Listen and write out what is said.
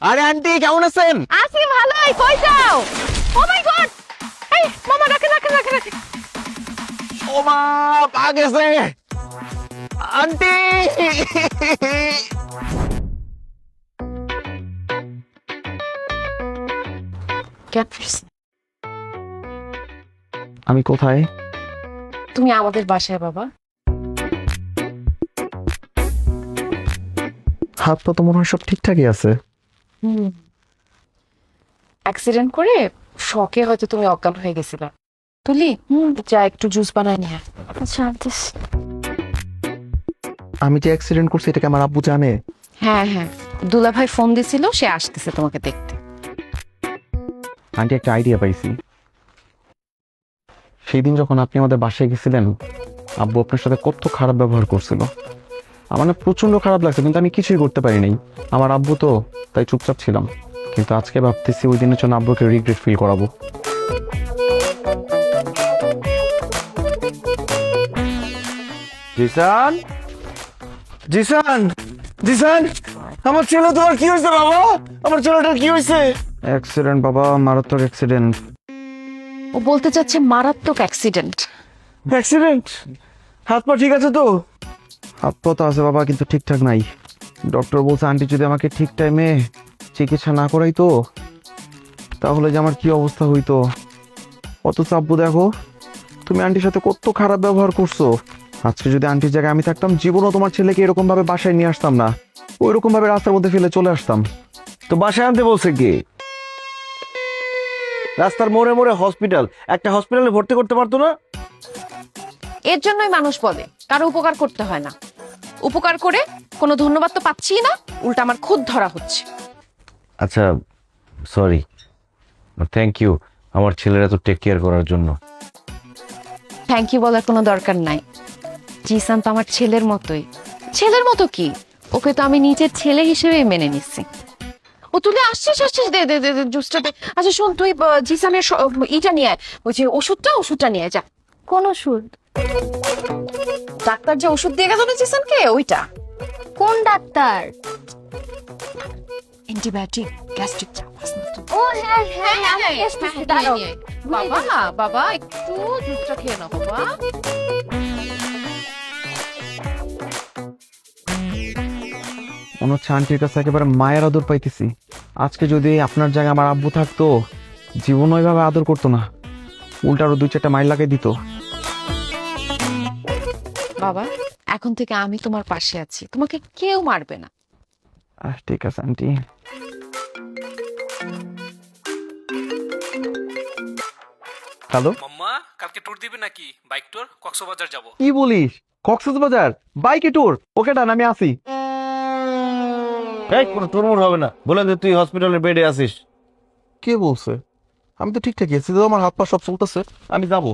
আরে আন্টি কেমন আছেন? আছি ভালোই। কই যাও? ও মাই গড, এই মামা রাখে রাখে রাখে রাখে। ও মা, পা গেছে আন্টি। আমি কোথায়? তুমি আমাদের বাসায় বাবা। হাত পা তো মনে হয় সব ঠিকঠাকই আছে। অ্যাক্সিডেন্ট করে শকে হয়তো তুমি অজ্ঞান হয়ে গেছিলা। তুলি যা একটু জুস বানাই নিয়ে আয়। আচ্ছা আনতেস। আমি যে অ্যাক্সিডেন্ট করছি এটাকে আমার আব্বু জানে? হ্যাঁ হ্যাঁ, দুলা ভাই ফোন দিছিল, সে আসতেছে তোমাকে দেখতে। আন্টি একটা আইডিয়া পাইছি। সেই দিন যখন আপনি আমাদের বাসায় গেছিলেন, আব্বু আপনার সাথে কত খারাপ ব্যবহার করছিল। আমার না প্রচন্ড খারাপ লাগছে, কিন্তু আমি কিছুই করতে পারি নাই। আমার আব্বু তো, তাই চুপচাপ ছিলাম। কিন্তু আজকে ভাবতেছি ওই দিনের জন্য আব্বুকে রিগ্রেট ফিল করাবো। জিসান, জিসান, জিসান, আমার ছেলে, তোমার কি হয়েছে বাবা? আমার ছেলেটার কি হয়েছে? অ্যাক্সিডেন্ট বাবা, মারাত্মক অ্যাক্সিডেন্ট। ও বলতে চাচ্ছে মারাত্মক অ্যাক্সিডেন্ট। অ্যাক্সিডেন্ট? হাত পা ঠিক আছে তো? হাত পা তো আছে বাবা, কিন্তু ঠিকঠাক নাই। ডক্টর বলছে আন্টি যদি আমাকে ঠিক টাইমে চিকিৎসা না করাই তো, তাহলে যে আমার কি অবস্থা হইতো। অথচ আব্বু দেখো, তুমি আন্টির সাথে কত খারাপ ব্যবহার করছো। আজকে যদি আন্টির জায়গায় আমি থাকতাম, জীবনও তোমার ছেলেকে এরকম ভাবে বাসায় নিয়ে আসতাম না। ওই রকম ভাবে রাস্তার মধ্যে ফেলে চলে আসতাম। তো বাসায় আনতে বলছে কি? রাস্তার মোড়ে মোড়ে হসপিটাল, একটা হসপিটালে ভর্তি করতে পারতো না? এর জন্যই মানুষ বলে কারো উপকার করতে হয় না। উপকার করে কোনো ধন্যবাদ তো পাচ্ছি না, উল্টা আমার খুদ ধরা হচ্ছে। আচ্ছা, সরি, থ্যাংক ইউ আমার ছেলের এত টেক কেয়ার করার জন্য। থ্যাংক ইউ বলার কোনো দরকার নাই। জিসান তো আমার ছেলের মতোই। ছেলের মতো কি, ওকে তো আমি নিজের ছেলে হিসেবে মেনে নিচ্ছি। ও তুলে আসছিস আসছিস, দে দে দে দে জুসটা দে। আচ্ছা শোন, তুই জিসানের ইটা নিয়ে আয়, ওই যে ওষুধটা নিয়ে আয় যা। কোন ওষুধ? ডাক্তার যে ওষুধ দিয়ে গেল না জিসানকে, ওইটা। কোন ডাক্তার? অ্যান্টিবায়োটিক, গ্যাস্ট্রিক চাপ। ও হ্যাঁ হ্যাঁ, আমি আসতেছি, দাঁড়াও। বাবা বাবা একটু জুসটা খেয়ে নাও বাবা। মনে হচ্ছে আন্টির কাছে একেবারে মায়ের আদর পাইতেছি। আজকে যদি আপনার জায়গায় আমার আব্বু থাকতো, জীবন ওইভাবে আদর করতো না, উল্টা আরো 2-4টা মাইল লাগাই দিত। বাবা, এখন থেকে আমি তোমার পাশে আছি, তোমাকে কেউ মারবে না। ঠিক আছে আন্টি। হ্যালো মাম্মা, কালকে ট্যুর দিবে নাকি? বাইক ট্যুর, কক্সবাজার যাব। কি বলিস? কক্সবাজার বাইকে ট্যুর? ওকে ডান, আমি আসি। এই কোনো টুরমুর হবে না, বলে যে তুই হসপিটালের বেডে আছিস। কে বলছে? আমি তো ঠিকঠাকই আছি, আমার হাত পা সব চলতেছে, আমি যাবো।